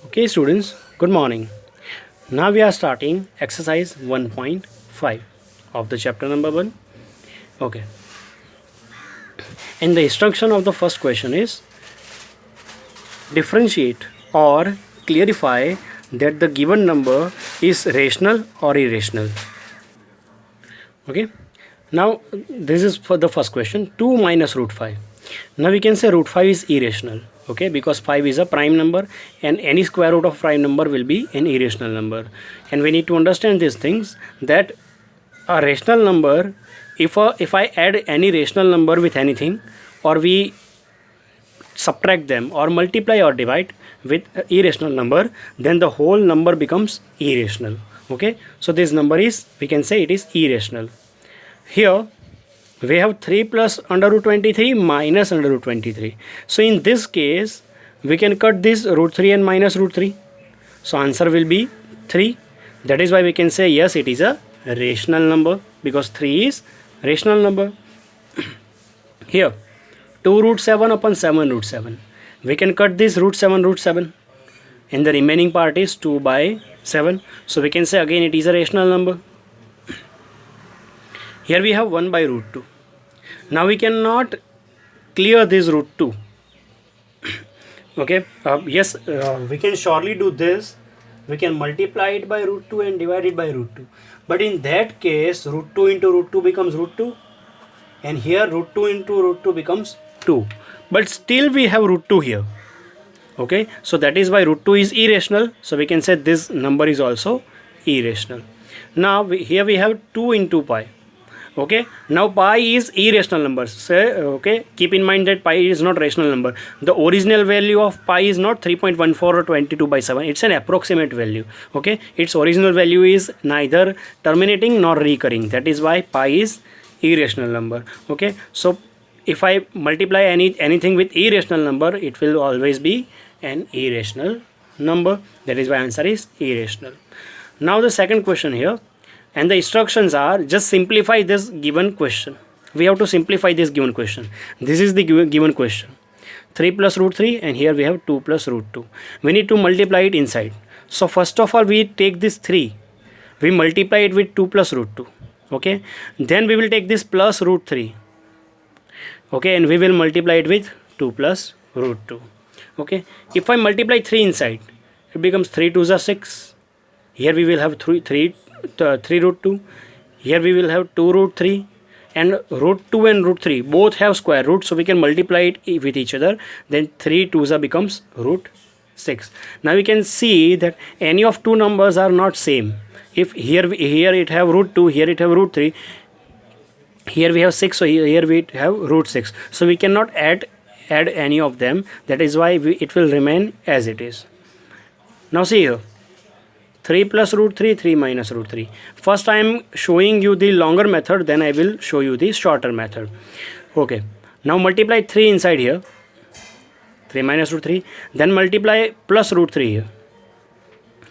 Okay, students, good morning. Now we are starting exercise 1.5 of the chapter number 1. Okay, and the instruction of the first question is differentiate or clarify that the given number is rational or irrational. Okay, now this is for the first question 2 minus root 5. Now we can say root 5 is irrational. Okay, because 5 is a prime number and any square root of prime number will be an irrational number, and we need to understand these things that a rational number, if I add any rational number with anything, or we subtract them or multiply or divide with irrational number, then the whole number becomes irrational. Okay, so this number is, we can say it is irrational. Here we have 3 plus under root 23 minus under root 23. So in this case we can cut this root 3 and minus root 3. So answer will be 3. That is why we can say yes, it is a rational number, because 3 is rational number. Here 2 root 7 upon 7 root 7. We can cut this root 7 and the remaining part is 2 by 7. So we can say again it is a rational number. Here we have 1 by root 2. Now we cannot clear this root 2. Okay, yes, we can surely do this. We can multiply it by root 2 and divide it by root 2. But in that case, root 2 into root 2 becomes root 2. And here root 2 into root 2 becomes 2. But still we have root 2 here. Okay, so that is why root 2 is irrational. So we can say this number is also irrational. Now here we have 2 into pi. Okay, now pi is irrational number. So okay, keep in mind that pi is not rational number. The original value of pi is not 3.14 or 22 by 7. It's an approximate value. Okay, its original value is neither terminating nor recurring. That is why pi is irrational number. Okay, so if I multiply anything with irrational number, it will always be an irrational number. That is why answer is irrational. Now the second question here, and the instructions are just simplify this given question. We have to simplify this given question. This is the given question, 3 plus root 3, and here we have 2 plus root 2. We need to multiply it inside. So first of all we take this 3, we multiply it with 2 plus root 2. Okay, then we will take this plus root 3. Okay, and we will multiply it with 2 plus root 2. Okay, if I multiply 3 inside, it becomes 3 2s are 6. Here we will have 3 root 2. Here we will have 2 root 3, and root 2 and root 3 both have square root, so we can multiply it with each other. Then 3 2s becomes root 6. Now we can see that any of two numbers are not same. If here it have root 2, here it have root 3, here we have 6, so here we have root 6. So we cannot add any of them. That is why it will remain as it is. Now see here, 3 plus root 3, 3 minus root 3. First I am showing you the longer method, then I will show you the shorter method. Okay, now multiply 3 inside here, 3 minus root 3, then multiply plus root 3 here.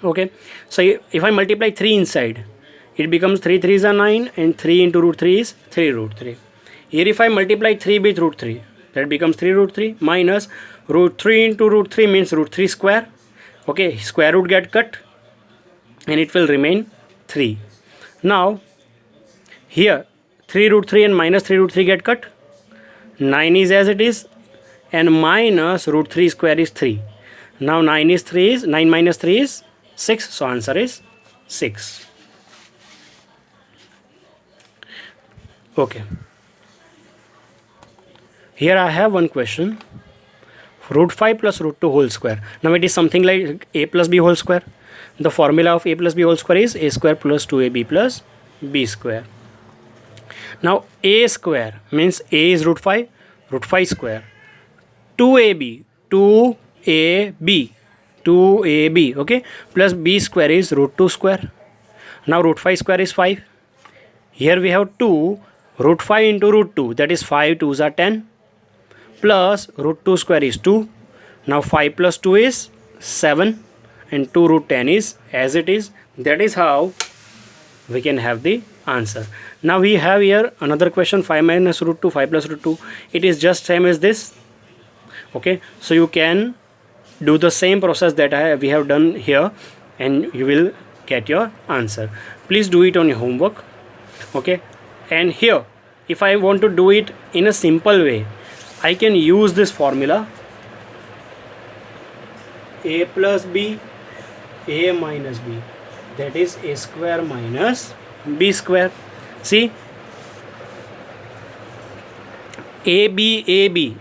Okay, so if I multiply 3 inside, it becomes 3 3s are 9, and 3 into root 3 is 3 root 3. Here if I multiply 3 with root 3, that becomes 3 root 3 minus root 3 into root 3 means root 3 square. Okay, square root get cut and it will remain 3. Now here 3 root 3 and minus 3 root 3 get cut. 9 is as it is, and minus root 3 square is 3. Now 9 minus 3 is 6. So answer is 6. Okay. Here I have one question. Root 5 plus root 2 whole square. Now it is something like a plus b whole square. The formula of a plus b whole square is a square plus 2ab plus b square. Now a square means a is root 5 square. 2ab, okay, plus b square is root 2 square. Now root 5 square is 5. Here we have 2 root 5 into root 2, that is 5 2s are 10, plus root 2 square is 2. Now 5 plus 2 is 7, and 2 root 10 is as it is. That is how we can have the answer. Now we have here another question, 5 minus root 2, 5 plus root 2. It is just same as this. Okay, so you can do the same process that we have done here, and you will get your answer. Please do it on your homework. Okay, and here if I want to do it in a simple way, I can use this formula: a plus b, a minus b, that is a square minus b square. See, ab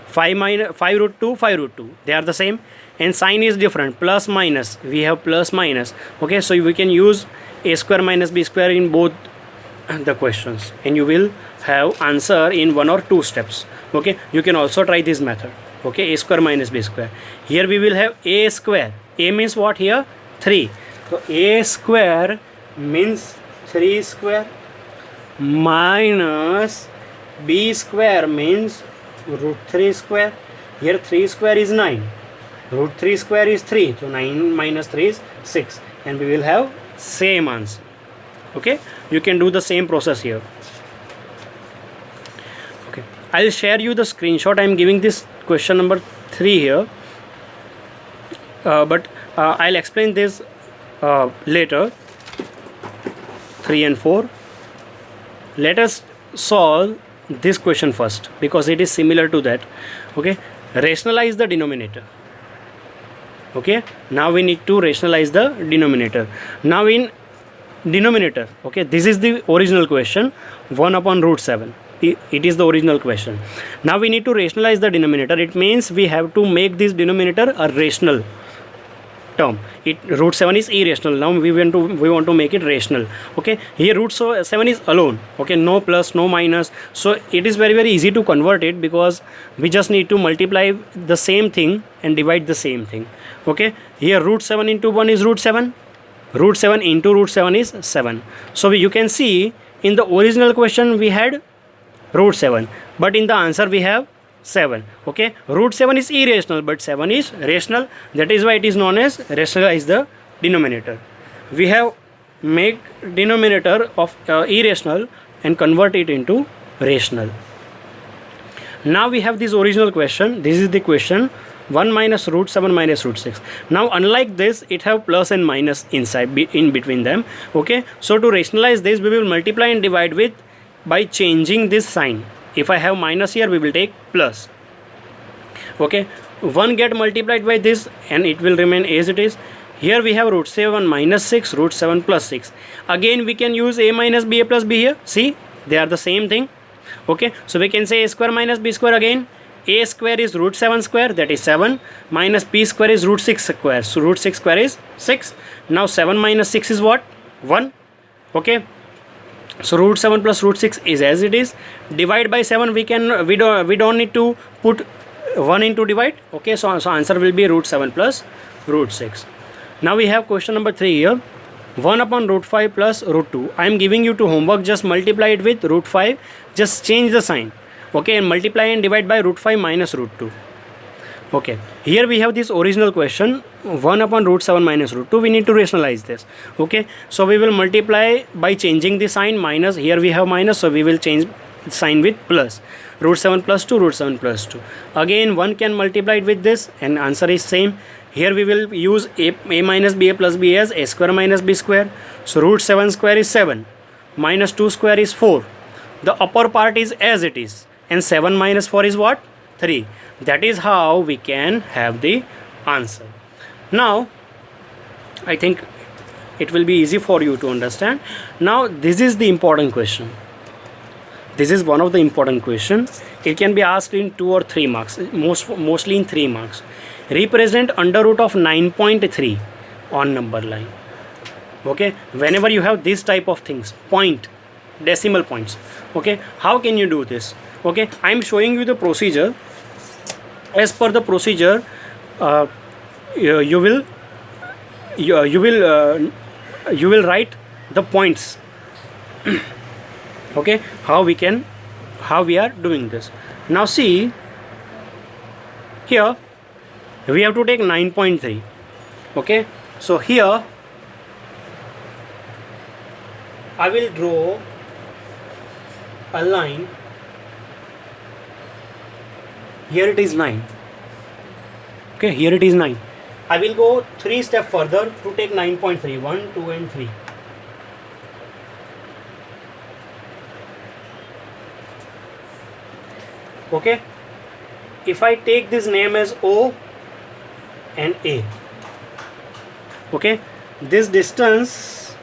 5 root 2, 5 root 2, they are the same, and sign is different, plus minus, we have plus minus. Okay, so we can use a square minus b square in both the questions, and you will have answer in 1 or 2 steps. Okay, you can also try this method. Okay, a square minus b square. Here we will have a square. A means what here? 3. So a square means 3 square minus b square means root 3 square. Here 3 square is 9. Root 3 square is 3. So 9 minus 3 is 6. And we will have same answer. Okay, you can do the same process here. Okay, I'll share you the screenshot. I'm giving this question number 3 here, but I'll explain this later. 3 and 4. Let us solve this question first because it is similar to that. Okay, rationalize the denominator. Okay, now we need to rationalize the denominator. Now in denominator, okay, this is the original question, 1 upon root 7. It is the original question. Now we need to rationalize the denominator. It means we have to make this denominator a rational term. Root 7 is irrational. Now we want to make it rational. Okay, here root 7 is alone. Okay, no plus, no minus. So it is very easy to convert it because we just need to multiply the same thing and divide the same thing. Okay, here root 7 into 1 is root 7. Root 7 into root 7 is 7. So you can see in the original question we had root 7, but in the answer we have 7. Okay, root 7 is irrational, but 7 is rational. That is why it is known as rationalize the denominator. We have make denominator of irrational and convert it into rational. Now we have this original question. This is the question 1 minus root 7 minus root 6. Now unlike this, it have plus and minus inside in between them. Okay, so to rationalize this, we will multiply and divide with by changing this sign. If I have minus here, we will take plus. Okay, 1 get multiplied by this and it will remain as it is. Here we have root 7 minus 6, root 7 plus 6. Again we can use a minus b, a plus b here. See, they are the same thing. Okay, so we can say a square minus b square again. A square is root 7 square, that is 7, minus b square is root 6 square. So root 6 square is 6. Now 7 minus 6 is what? 1. Okay, so root 7 plus root 6 is as it is. Divide by 7, we don't need to put 1 into divide. Okay, so answer will be root 7 plus root 6. Now we have question number 3 here. 1 upon root 5 plus root 2. I am giving you to homework, just multiply it with root 5. Just change the sign. Okay, and multiply and divide by root 5 minus root 2. Okay, here we have this original question 1 upon root 7 minus root 2. We need to rationalize this. Okay, so we will multiply by changing the sign. Minus, here we have minus, so we will change sign with plus. Root 7 plus 2, root 7 plus 2. Again 1 can multiply it with this and answer is same. Here we will use a minus b, a plus b as a square minus b square. So root 7 square is 7, minus 2 square is 4. The upper part is as it is, and 7 minus 4 is what? 3. That is how we can have the answer. Now I think it will be easy for you to understand. Now this is the important question. This is one of the important questions. It can be asked in 2 or 3 marks, mostly in 3 marks. Represent under root of 9.3 on number line. Okay, whenever you have this type of things, point, decimal points. Okay, how can you do this? Okay, I am showing you the procedure. As per the procedure, you will write the points. Okay, how we are doing this. Now see, here we have to take 9.3. Okay, so here I will draw a line. Here it is 9. Okay, here it is 9. I will go 3 steps further to take 9.3. 1, 2 and 3. Okay, if I take this name as O and A, okay, this distance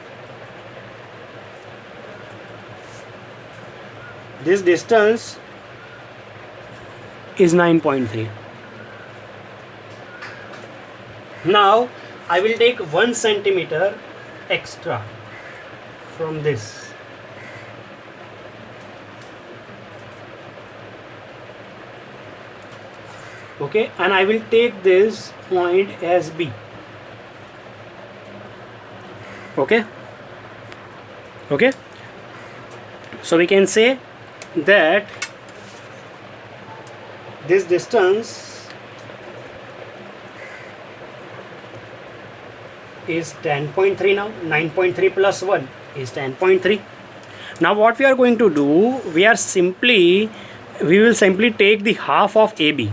is 9.3. Now I will take 1 centimeter extra from this. Okay, and I will take this point as B. Okay, so we can say that this distance is 10.3 now. 9.3 plus 1 is 10.3. Now what we are going to do, we will simply take the half of AB,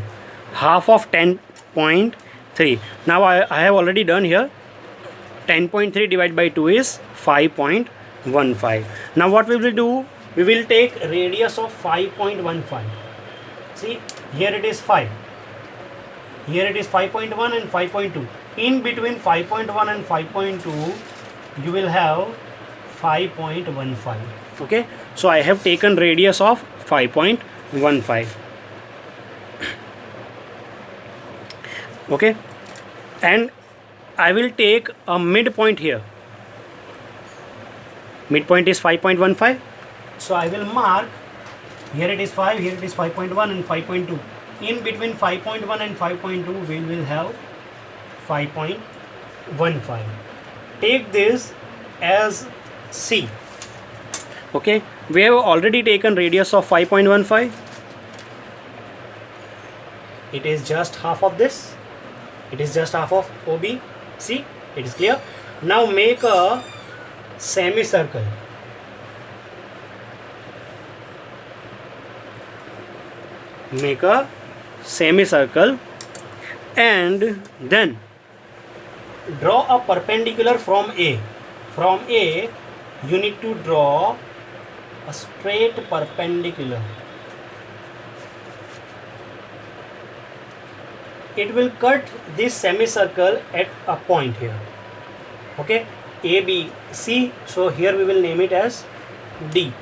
half of 10.3. Now I have already done here. 10.3 divided by 2 is 5.15. Now what we will do, we will take radius of 5.15. See, here it is 5. Here it is 5.1 and 5.2. In between 5.1 and 5.2, you will have 5.15. Okay, so I have taken radius of 5.15. Okay, and I will take a midpoint here. Midpoint is 5.15. So I will mark, here it is 5, here it is 5.1 and 5.2. In between 5.1 and 5.2, we will have 5.15. Take this as C. Okay, we have already taken radius of 5.15. It is just half of this. It is just half of OB. See, it is clear. Now make a semicircle. Make a semicircle and then draw a perpendicular from A. From A, you need to draw a straight perpendicular. It will cut this semicircle at a point here. Okay, A, B, C. So here we will name it as D.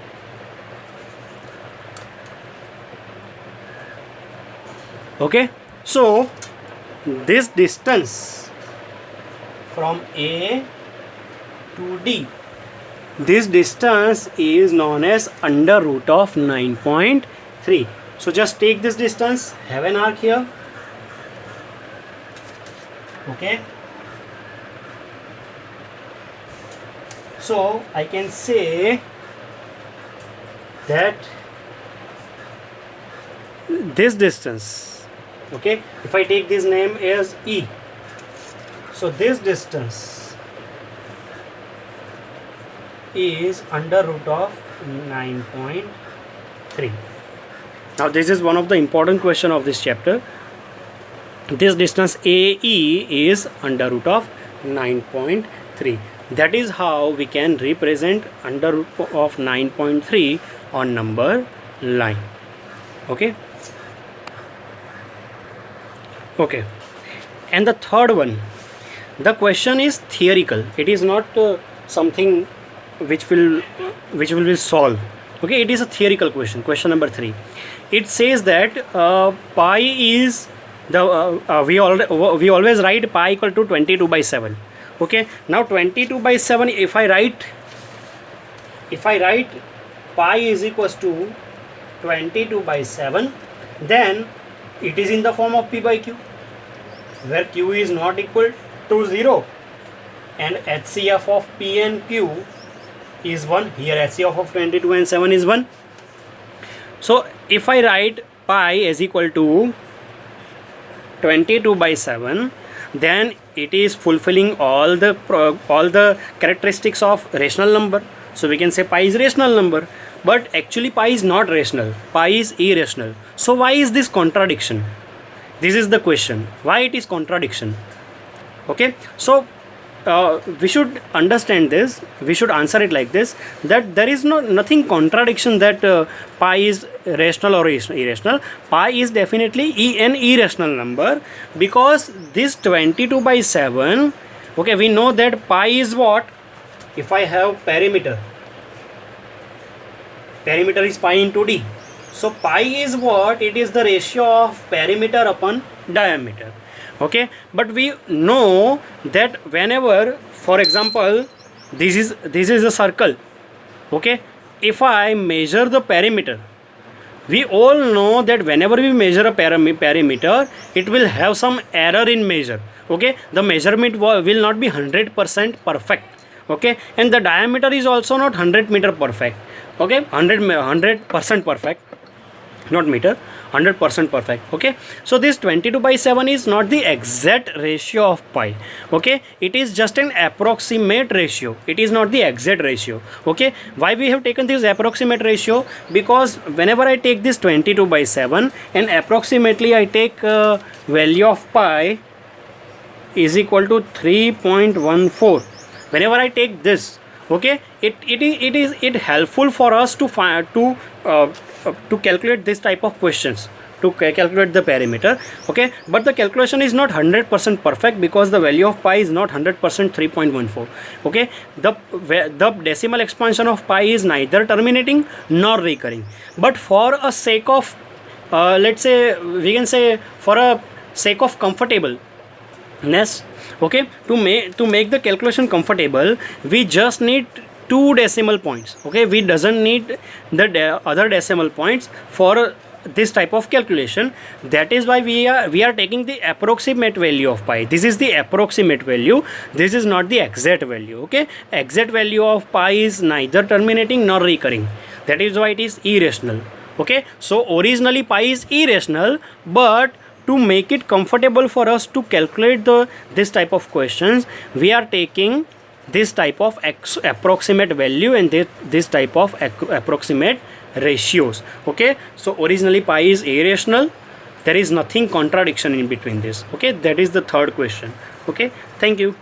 Okay, so this distance from A to D, this distance is known as under root of 9.3. So just take this distance, have an arc here. Okay, so I can say that this distance, okay, if I take this name as E, so this distance is under root of 9.3. Now this is one of the important question of this chapter. This distance AE is under root of 9.3. That is how we can represent under root of 9.3 on number line. Okay. Okay. And the third one, the question is theoretical. It is not something which will be solved. Okay, it is a theoretical question. Question number 3. It says that pi is we always write pi equal to 22 by 7. Okay, now 22 by 7, if I write pi is equals to 22 by 7, then it is in the form of p by q, where q is not equal to 0 and HCF of p and q is 1. Here HCF of 22 and 7 is 1. So if I write pi is equal to 22 by 7, then it is fulfilling all the characteristics of rational number. So we can say pi is rational number, but actually pi is not rational, pi is irrational. So why is this contradiction? This is the question, why it is contradiction. Okay, so we should understand this, we should answer it like this, that there is nothing contradiction that pi is rational or irrational. Pi is definitely an irrational number, because this 22/7, okay, we know that pi is what? If I have perimeter is pi into d. So pi is what? It is the ratio of perimeter upon diameter. Okay, but we know that whenever, for example, this is a circle. Okay, if I measure the perimeter, we all know that whenever we measure a perimeter, it will have some error in measure. Okay, the measurement will not be 100% perfect. Okay, and the diameter is also not 100 meter perfect. Okay, 100% perfect, not meter, 100% perfect. Okay, so this 22/7 is not the exact ratio of pi. Okay, it is just an approximate ratio, it is not the exact ratio. Okay, why we have taken this approximate ratio? Because whenever I take this 22/7 and approximately I take value of pi is equal to 3.14, whenever I take this, okay, it helpful for us to find to calculate this type of questions, to calculate the perimeter. Okay, but the calculation is not 100% perfect, because the value of pi is not 100% 3.14. Okay, the decimal expansion of pi is neither terminating nor recurring, but for a sake of let's say, we can say, for a sake of comfortableness, okay, to make the calculation comfortable, we just need 2 decimal points. Okay, we doesn't need the other decimal points for this type of calculation. That is why we are taking the approximate value of pi. This is the approximate value, this is not the exact value. Okay, exact value of pi is neither terminating nor recurring, that is why it is irrational. Okay, so originally pi is irrational, but to make it comfortable for us to calculate this type of questions, we are taking this type of approximate value and this type of approximate ratios. Okay, so originally pi is irrational, there is nothing contradiction in between this. Okay, that is the third question. Okay, thank you.